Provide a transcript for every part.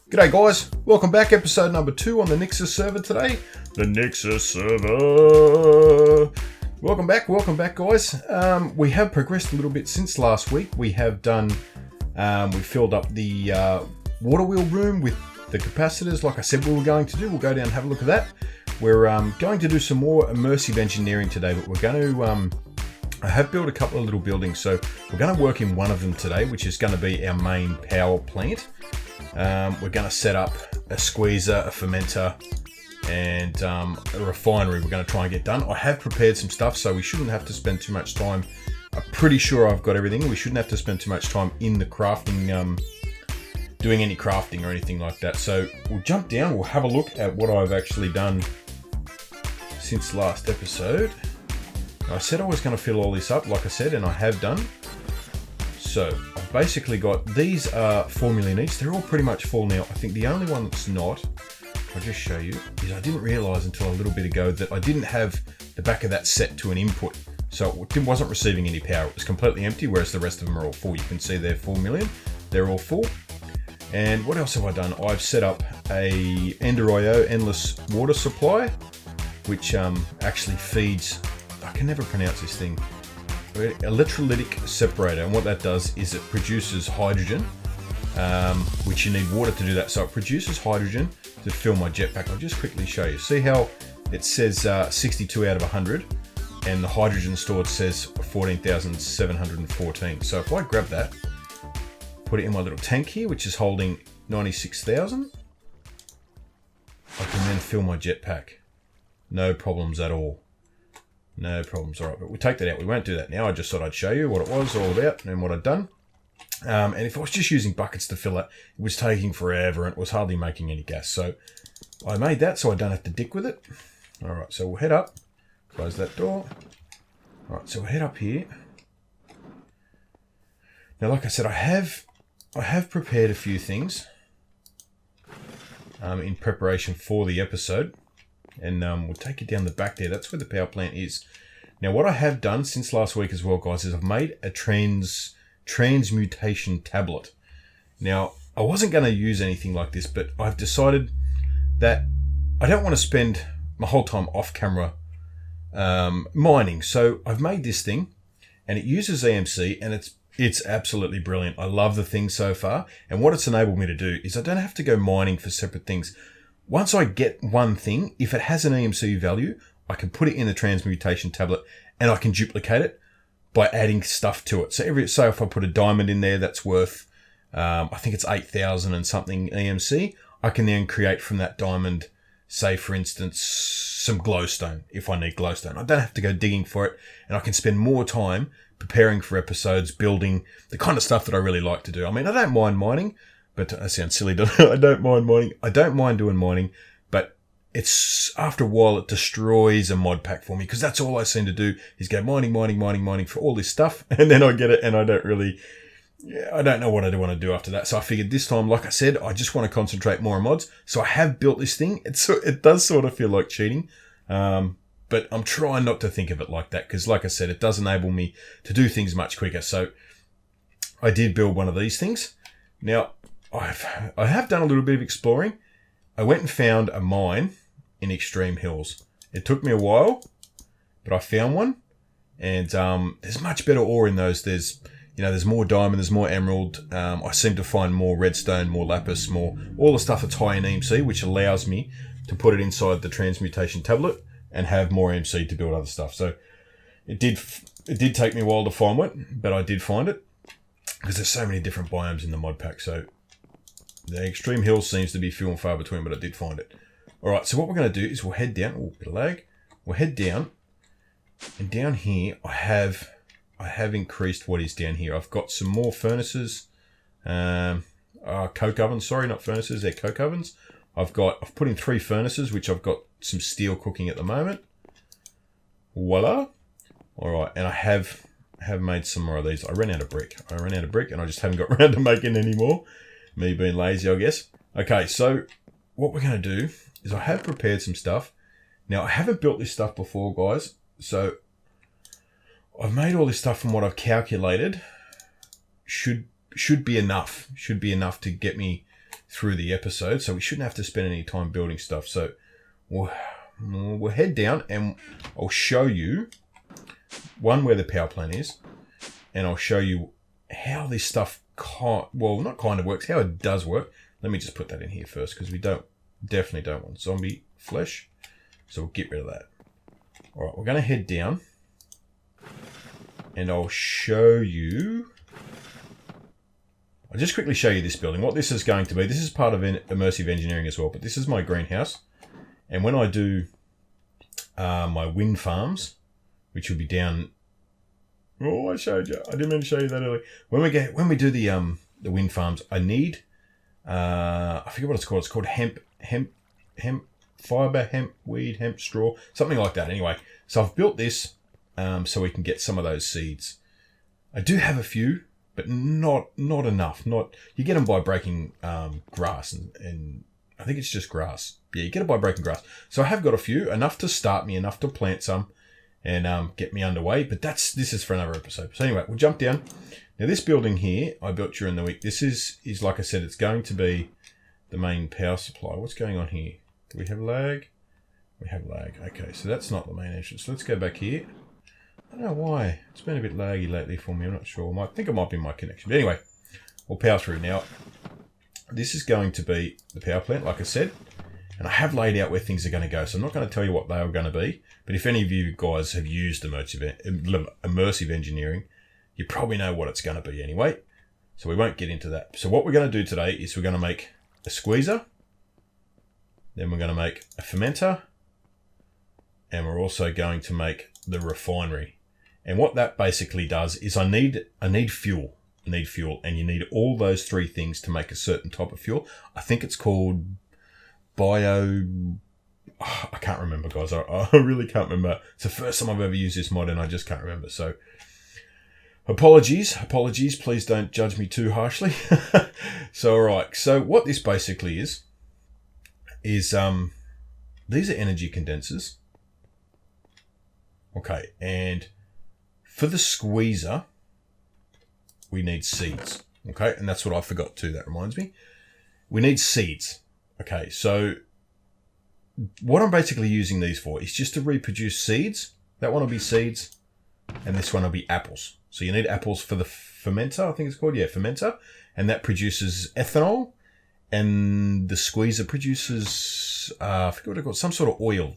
G'day guys, welcome back, episode number 2 on the Nixus server today. The Nixus server. Welcome back guys. We have progressed a little bit since last week. We have done, we filled up the water wheel room with the capacitors like I said we were going to do. We'll go down and have a look at that. We're going to do some more immersive engineering today, but we're going to, I have built a couple of little buildings, so we're going to work in one of them today, which is going to be our main power plant. We're going to set up a squeezer, a fermenter, and a refinery we're going to try and get done. I have prepared some stuff, so we shouldn't have to spend too much time. I'm pretty sure I've got everything. We shouldn't have to spend too much time in the crafting, doing any crafting or anything like that. So we'll jump down, we'll have a look at what I've actually done since last episode. I said I was going to fill all this up, like I said, and I have done. So I've basically got, these are 4 million each. They're all pretty much full now. I think the only one that's not, I'll just show you, is I didn't realise until a little bit ago that I didn't have the back of that set to an input. So it wasn't receiving any power. It was completely empty, whereas the rest of them are all full. You can see they're 4 million. They're all full. And what else have I done? I've set up a n.i.x.u.s endless water supply, which actually feeds, I can never pronounce this thing, electrolytic separator, and what that does is it produces hydrogen, which you need water to do that. So it produces hydrogen to fill my jetpack. I'll just quickly show you. See how it says 62 out of 100, and the hydrogen stored says 14,714. So if I grab that, put it in my little tank here, which is holding 96,000, I can then fill my jetpack. No problems at all. No problems. All right, but we'll take that out. We won't do that now. I just thought I'd show you what it was all about and what I'd done. And if I was just using buckets to fill it, it was taking forever and it was hardly making any gas. So I made that so I don't have to dick with it. All right, so we'll head up. Close that door. All right, so we'll head up here. Now, like I said, I have prepared a few things in preparation for the episode. And we'll take it down the back there. That's where the power plant is. Now, what I have done since last week as well, guys, is I've made a transmutation tablet. Now, I wasn't going to use anything like this, but I've decided that I don't want to spend my whole time off camera mining. So I've made this thing, and it uses EMC, and it's absolutely brilliant. I love the thing so far. And what it's enabled me to do is I don't have to go mining for separate things. Once I get one thing, if it has an EMC value, I can put it in the transmutation tablet and I can duplicate it by adding stuff to it. So say if I put a diamond in there that's worth, I think it's 8,000 and something EMC, I can then create from that diamond, say for instance, some glowstone if I need glowstone. I don't have to go digging for it, and I can spend more time preparing for episodes, building the kind of stuff that I really like to do. I mean, I don't mind mining, but that sounds silly, doesn't it? I don't mind mining. I don't mind doing mining, but it's after a while it destroys a mod pack for me, because that's all I seem to do is go mining for all this stuff, and then I get it and I don't know what I want to do after that. So I figured this time, like I said, I just want to concentrate more on mods. So I have built this thing. It does sort of feel like cheating, but I'm trying not to think of it like that, because like I said, it does enable me to do things much quicker. So I did build one of these things. Now, I have done a little bit of exploring. I went and found a mine in Extreme Hills. It took me a while, but I found one, and there's much better ore in those. There's more diamond, there's more emerald. I seem to find more redstone, more lapis, more all the stuff that's high in EMC, which allows me to put it inside the transmutation tablet and have more EMC to build other stuff. So it did take me a while to find one, but I did find it, because there's so many different biomes in the mod pack. So the Extreme Hills seems to be few and far between, but I did find it. All right, so what we're going to do is we'll head down. Oh, bit of lag. We'll head down, and down here I have increased what is down here. I've got some more furnaces, coke ovens. Sorry, not furnaces. They're coke ovens. I've put in 3 furnaces, which I've got some steel cooking at the moment. Voila. All right, and I have made some more of these. I ran out of brick, and I just haven't got around to making any more. Me being lazy, I guess. Okay, so what we're going to do is I have prepared some stuff. Now, I haven't built this stuff before, guys. So I've made all this stuff from what I've calculated. Should be enough. Should be enough to get me through the episode, so we shouldn't have to spend any time building stuff. So we'll head down and I'll show you, one, where the power plant is, and I'll show you how this stuff not kind of works, how it does work. Let me just put that in here first, because we definitely don't want zombie flesh, so we'll get rid of that. All right, we're going to head down and I'll show you. I'll just quickly show you this building, what this is going to be. This is part of immersive engineering as well, but this is my greenhouse. And when I do my wind farms, which will be down... Oh, I showed you. I didn't mean to show you that earlier. When we do the wind farms, I need... I forget what it's called. It's called hemp fiber, hemp weed, hemp straw, something like that. Anyway, so I've built this so we can get some of those seeds. I do have a few, but not enough. You get them by breaking grass, and I think it's just grass. Yeah, you get it by breaking grass. So I have got a few, enough to start me, enough to plant some, and get me underway. But this is for another episode. So anyway, we'll jump down. Now this building here, I built during the week. This is like I said, it's going to be the main power supply. What's going on here? Do we have lag? We have lag. Okay, so that's not the main entrance. Let's go back here. I don't know why. It's been a bit laggy lately for me. I'm not sure. I think it might be my connection. But anyway, we'll power through. Now, this is going to be the power plant, like I said. And I have laid out where things are going to go. So I'm not going to tell you what they are going to be. But if any of you guys have used immersive engineering, you probably know what it's going to be anyway. So we won't get into that. So what we're going to do today is we're going to make a squeezer. Then we're going to make a fermenter. And we're also going to make the refinery. And what that basically does is I need fuel. I need fuel. And you need all those three things to make a certain type of fuel. I think it's called I can't remember, guys. I really can't remember. It's the first time I've ever used this mod and I just can't remember. So apologies. Please don't judge me too harshly. So, all right. So what this basically is these are energy condensers. Okay. And for the squeezer, we need seeds. Okay. And that's what I forgot too. That reminds me. We need seeds. Okay. So what I'm basically using these for is just to reproduce seeds. That one will be seeds. And this one will be apples. So you need apples for the fermenter, I think it's called. Yeah, fermenter. And that produces ethanol. And the squeezer produces, I forget what it's called, some sort of oil.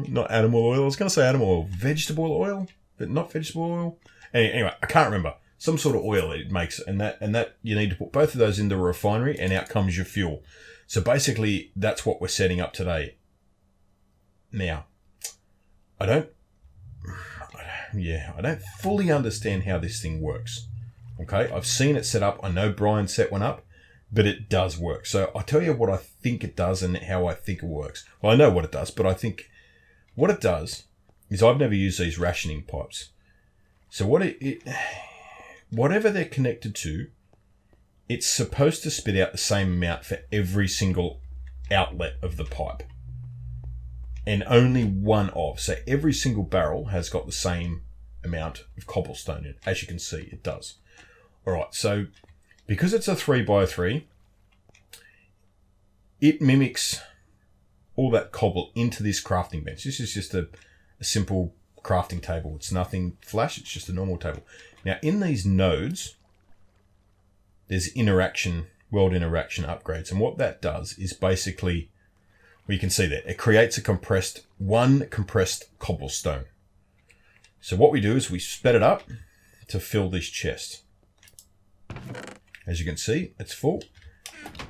Not animal oil. I was going to say animal oil. Vegetable oil, but not vegetable oil. Anyway, I can't remember. Some sort of oil it makes. And that you need to put both of those in the refinery and out comes your fuel. So basically, that's what we're setting up today. Now, I don't fully understand how this thing works. Okay, I've seen it set up. I know Brian set one up, but it does work. So I'll tell you what I think it does and how I think it works. Well, I know what it does, but I think what it does is I've never used these rationing pipes. So whatever they're connected to, it's supposed to spit out the same amount for every single outlet of the pipe. And only one of. So every single barrel has got the same amount of cobblestone in it. As you can see, it does. All right, so because it's a 3x3, it mimics all that cobble into this crafting bench. This is just a simple crafting table. It's nothing flash. It's just a normal table. Now, in these nodes, there's world interaction upgrades. And what that does is basically, well, you can see that it creates one compressed cobblestone. So what we do is we sped it up to fill this chest. As you can see, it's full.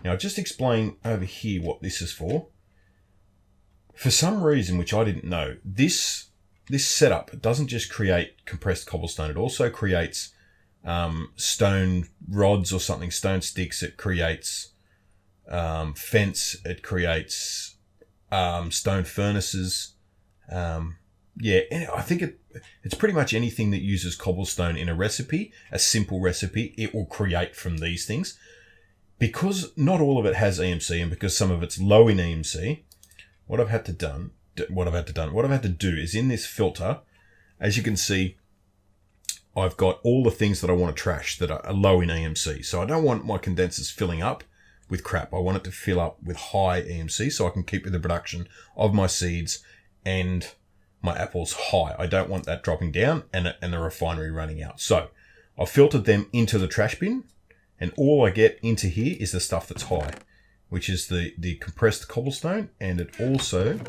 Now, I'll just explain over here what this is for. For some reason, which I didn't know, this setup doesn't just create compressed cobblestone. It also creates stone rods or something, stone sticks. It creates fence. It creates stone furnaces. And I think it's pretty much anything that uses cobblestone in a recipe, a simple recipe, it will create from these things. Because not all of it has EMC and because some of it's low in EMC, what I've had to do is in this filter, as you can see, I've got all the things that I want to trash that are low in EMC. So I don't want my condensers filling up with crap. I want it to fill up with high EMC so I can keep with the production of my seeds and my apples high. I don't want that dropping down and the refinery running out. So I've filtered them into the trash bin, and all I get into here is the stuff that's high, which is the compressed cobblestone, and it also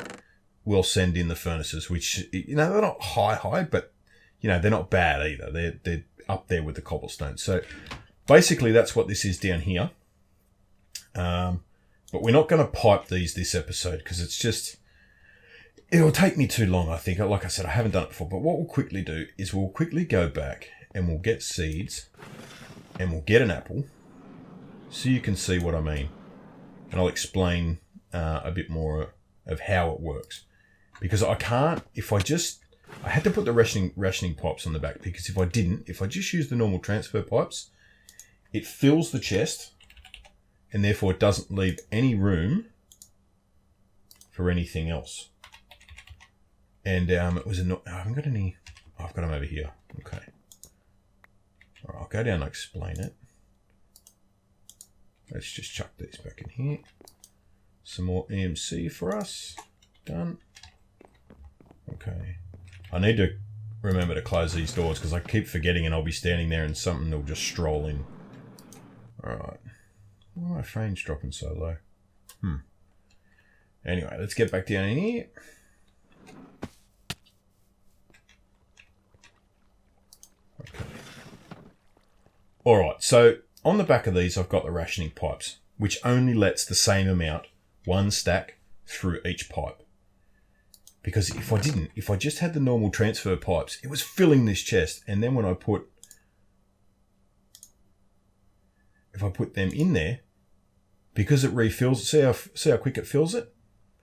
will send in the furnaces, which, you know, they're not high, but, you know, they're not bad either. They're up there with the cobblestone. So basically that's what this is down here. But we're not going to pipe these this episode because it's just, it'll take me too long, I think. Like I said, I haven't done it before. But what we'll quickly do is we'll quickly go back and we'll get seeds and we'll get an apple so you can see what I mean. And I'll explain a bit more of how it works. Because I can't, I had to put the rationing pipes on the back, because if I just use the normal transfer pipes, it fills the chest and therefore it doesn't leave any room for anything else. And it was I haven't got any, I've got them over here. Okay. All right, I'll go down and explain it. Let's just chuck these back in here. Some more EMC for us. Done. Okay. I need to remember to close these doors because I keep forgetting and I'll be standing there and something will just stroll in. Alright. Why are my frames dropping so low? Anyway, let's get back down in here. Okay. Alright, so on the back of these I've got the rationing pipes, which only lets the same amount, one stack, through each pipe. Because if I just had the normal transfer pipes, it was filling this chest. And then when if I put them in there, because it refills, see how quick it fills it?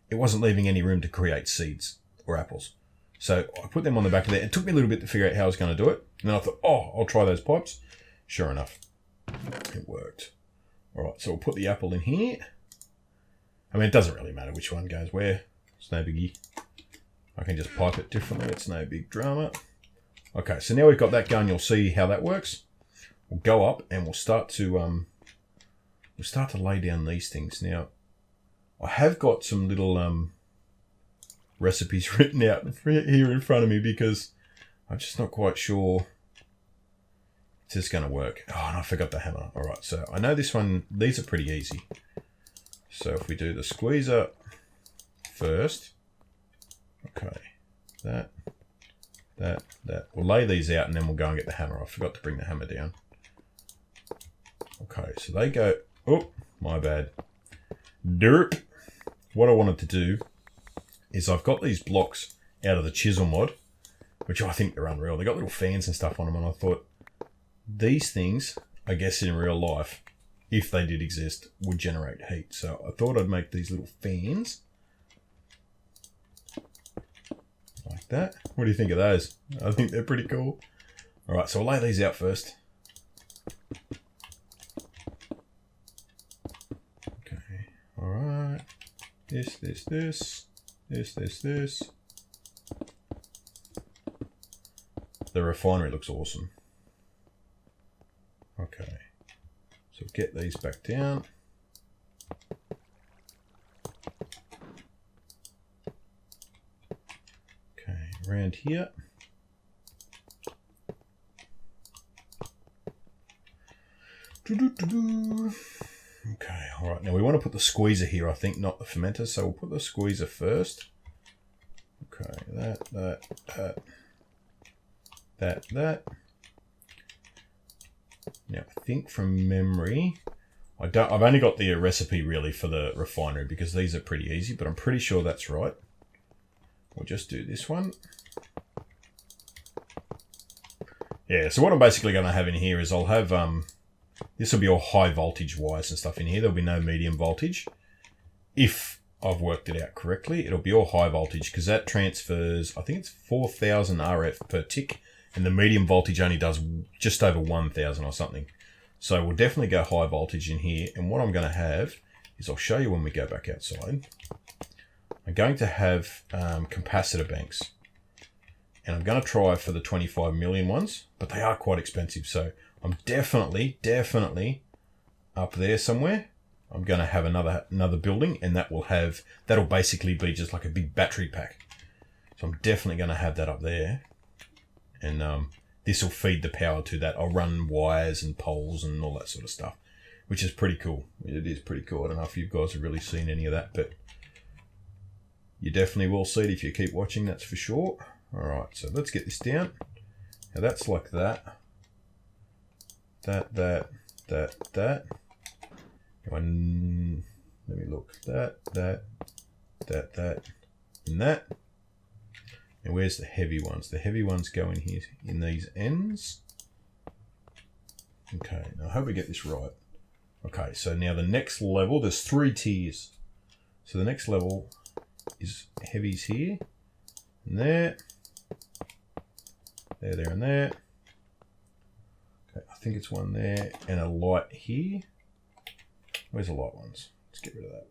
It wasn't leaving any room to create seeds or apples. So I put them on the back of there. It took me a little bit to figure out how I was going to do it. And then I thought, I'll try those pipes. Sure enough, it worked. All right, so we'll put the apple in here. I mean, it doesn't really matter which one goes where. It's no biggie. I can just pipe it differently. It's no big drama. Okay, so now we've got that going. You'll see how that works. We'll go up and we'll start to lay down these things. Now, I have got some little recipes written out here in front of me because I'm just not quite sure if this is going to work. Oh, and I forgot the hammer. All right, so I know this one. These are pretty easy. So if we do the squeezer first. Okay, that. We'll lay these out and then we'll go and get the hammer. I forgot to bring the hammer down. Okay, so they go, oh, my bad. Derp. What I wanted to do is I've got these blocks out of the chisel mod, which I think they're unreal. They got little fans and stuff on them, and I thought these things, I guess in real life, if they did exist, would generate heat. So I thought I'd make these little fans. Like that. What do you think of those? I think they're pretty cool. Alright, so I'll lay these out first. Okay, alright. This. The refinery looks awesome. Okay. So get these back down. Around here. Okay, all right. Now we want to put the squeezer here, I think, not the fermenter. So we'll put the squeezer first. Okay, that. Now I think from memory, I've only got the recipe really for the refinery because these are pretty easy, but I'm pretty sure that's right. We'll just do this one. Yeah, so what I'm basically going to have in here is I'll have, this will be all high voltage wires and stuff in here. There'll be no medium voltage. If I've worked it out correctly, it'll be all high voltage because that transfers, I think it's 4,000 RF per tick, and the medium voltage only does just over 1,000 or something. So we'll definitely go high voltage in here. And what I'm going to have is, I'll show you when we go back outside. I'm going to have capacitor banks. And I'm going to try for the 25 million ones, but they are quite expensive. So I'm definitely up there somewhere. I'm going to have another building, and that'll basically be just like a big battery pack. So I'm definitely going to have that up there. And this will feed the power to that. I'll run wires and poles and all that sort of stuff, which is pretty cool. It is pretty cool. I don't know if you guys have really seen any of that, but you definitely will see it if you keep watching, that's for sure. All right, so let's get this down. Now that's like that. That. One, let me look. That, and that. And where's the heavy ones? The heavy ones go in here, in these ends. Okay, now I hope we get this right. Okay, so now the next level, there's 3 tiers. So the next level is heavies here, and there, and there. Okay, I think it's one there, and a light here. Where's the light ones? Let's get rid of that.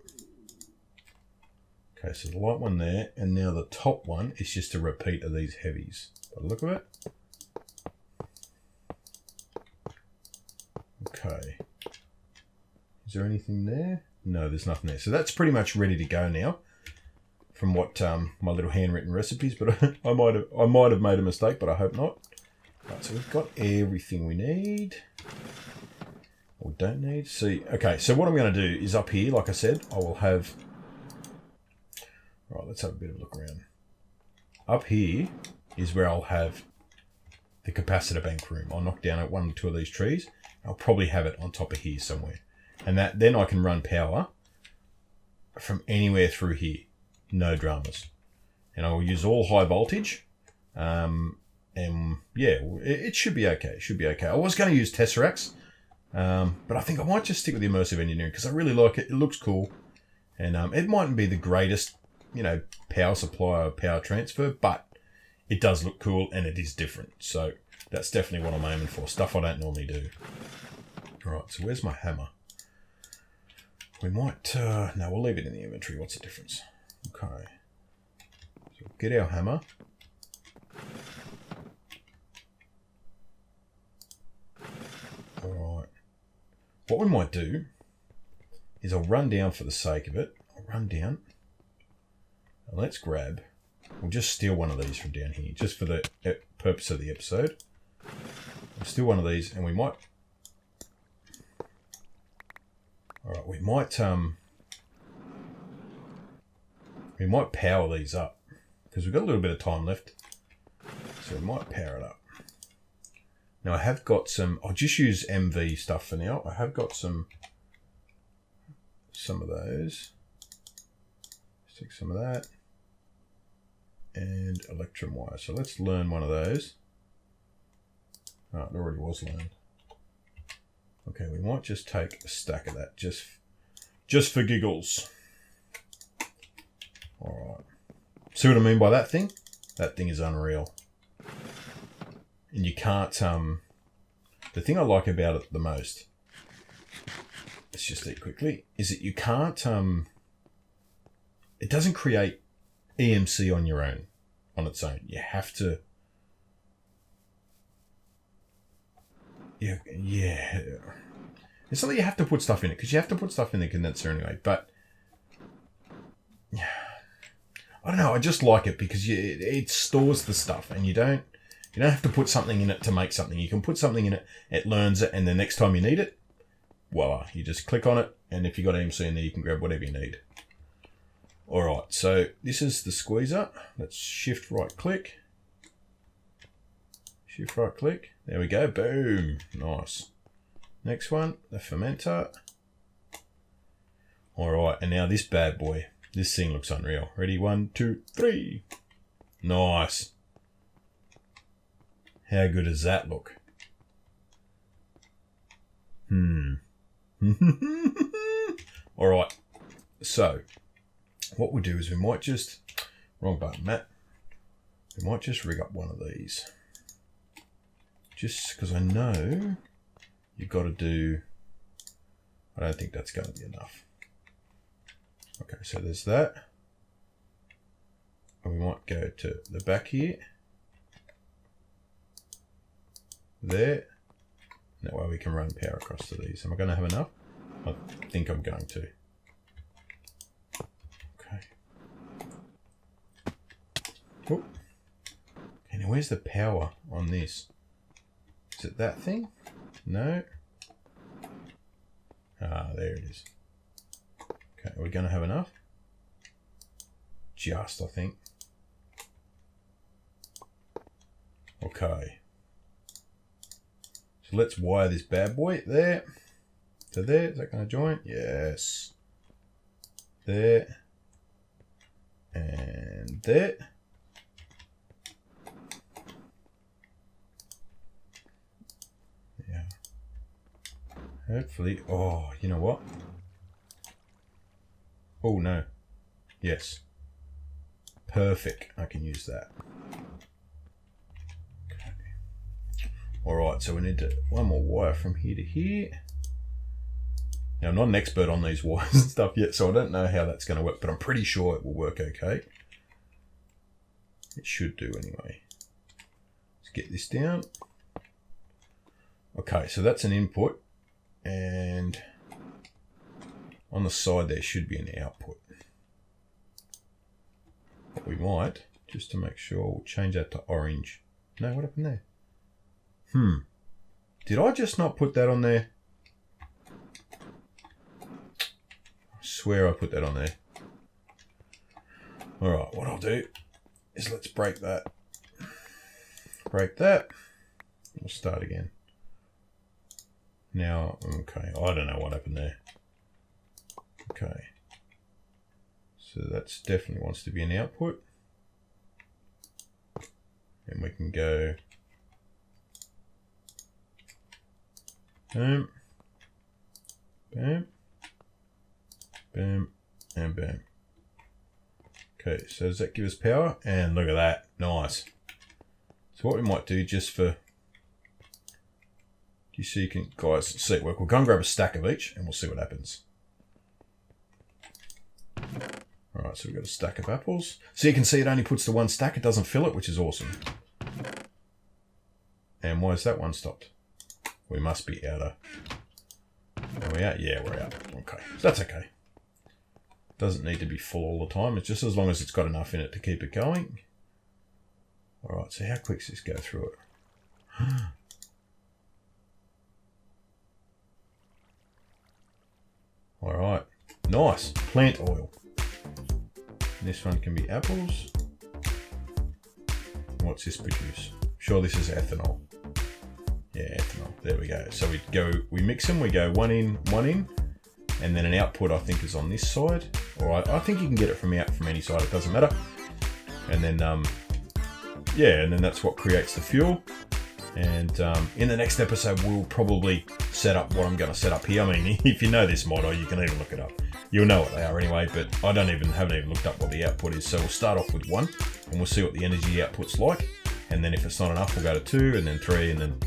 Okay, so the light one there, and now the top one is just a repeat of these heavies. By the look of it. Okay. Is there anything there? No, there's nothing there. So that's pretty much ready to go now, from what my little handwritten recipes. But I might have made a mistake, but I hope not. Right, so we've got everything we need. Or don't need. See, okay. So what I'm going to do is up here, like I said, I will have. Right, let's have a bit of a look around. Up here is where I'll have the capacitor bank room. I'll knock down 1 or 2 of these trees. I'll probably have it on top of here somewhere. And then I can run power from anywhere through here. No dramas. And I will use all high voltage. And yeah, it should be okay. It should be okay. I was going to use Tesseracts. But I think I might just stick with the immersive engineering because I really like it. It looks cool. And it mightn't be the greatest, power supply or power transfer, but it does look cool and it is different. So that's definitely what I'm aiming for. Stuff I don't normally do. All right, so where's my hammer? We might, no, we'll leave it in the inventory. What's the difference? Okay. So get our hammer. All right. What we might do is I'll run down for the sake of it. I'll run down. And let's grab. We'll just steal one of these from down here, just for the purpose of the episode. We'll steal one of these, and we might. All right, we might power these up because we've got a little bit of time left, so we might power it up. Now I have got some. I'll just use MV stuff for now. I have got some of those. Stick some of that. And Electro wire. So let's learn one of those. Oh, it already was learned. Okay, we might just take a stack of that just for giggles. All right. See what I mean by that thing? That thing is unreal. And you can't. The thing I like about it the most. Let's just eat quickly. Is that you can't. It doesn't create EMC on your own, on its own. You have to. Yeah. It's not that you have to put stuff in it, because you have to put stuff in the condenser anyway. But yeah, I don't know. I just like it because it stores the stuff, and you don't have to put something in it to make something. You can put something in it, it learns it, and the next time you need it, voila! You just click on it, and if you got EMC in there, you can grab whatever you need. All right, so this is the squeezer. Let's shift right click. Shift right click. There we go. Boom. Nice. Next one, the fermenter. All right, and now this bad boy. This thing looks unreal. Ready? 1, 2, 3. Nice. How good does that look? All right. So what we'll do is we might just, wrong button, Matt. We might just rig up one of these. Just because I know you've got to do, I don't think that's going to be enough. Okay, so there's that. And we might go to the back here. there. That way we can run power across to these. Am I going to have enough? I think I'm going to. Okay. Oh. Okay, now where's the power on this? Is it that thing? No. Ah, there it is. Okay, are we going to have enough? Just, I think. Okay. So let's wire this bad boy there. To there. Is that going to join? Yes. There. And there. Yeah. Hopefully. Oh, you know what? Oh, no. Yes. Perfect. I can use that. Alright, so we need one more wire from here to here. Now, I'm not an expert on these wires and stuff yet, so I don't know how that's going to work, but I'm pretty sure it will work okay. It should do anyway. Let's get this down. Okay, so that's an input, and on the side there should be an output. What we might, just to make sure, we'll change that to orange. No, what happened there? Did I just not put that on there? I swear I put that on there. Alright, what I'll do is let's break that. Break that. We'll start again. Now, okay, I don't know what happened there. Okay. So that's definitely wants to be an output. And we can go boom, boom, boom, and boom. Okay, so does that give us power? And look at that, nice. So what we might do just for, you see, you can guys see it work. We'll go and grab a stack of each and we'll see what happens. All right, so we've got a stack of apples. So you can see it only puts the one stack, it doesn't fill it, which is awesome. And why is that one stopped? We must be out of... Are we out? Yeah, we're out. Okay. So that's okay. Doesn't need to be full all the time. It's just as long as it's got enough in it to keep it going. Alright, so how quick does this go through it? Alright. Nice. Plant oil. And this one can be apples. What's this produce? Sure, this is ethanol. Yeah, ethanol. There we go. So we mix them. We go one in, and then an output I think is on this side. All right, I think you can get it from any side. It doesn't matter. And then yeah, and then that's what creates the fuel. And in the next episode, we'll probably set up what I'm going to set up here. I mean, if you know this model, you can even look it up. You'll know what they are anyway, but I haven't even looked up what the output is. So we'll start off with 1, and we'll see what the energy output's like. And then if it's not enough, we'll go to 2, and then 3, and then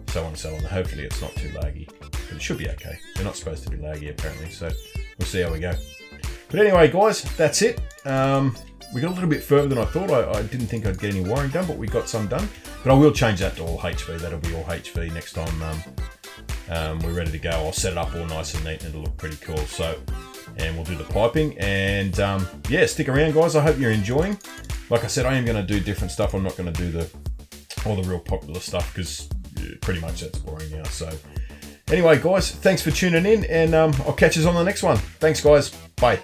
so on and so on. Hopefully it's not too laggy, but it should be okay. They're not supposed to be laggy apparently, so we'll see how we go. But anyway, guys, that's it. We got a little bit further than I thought. I didn't think I'd get any wiring done, but we got some done. But I will change that to all HV. That'll be all HV next time we're ready to go. I'll set it up all nice and neat and it'll look pretty cool. So, and we'll do the piping. And yeah, stick around, guys. I hope you're enjoying. Like I said, I am going to do different stuff. I'm not going to do all the real popular stuff because pretty much that's boring now. So anyway, guys, thanks for tuning in, and I'll catch you on the next one. Thanks, guys. Bye.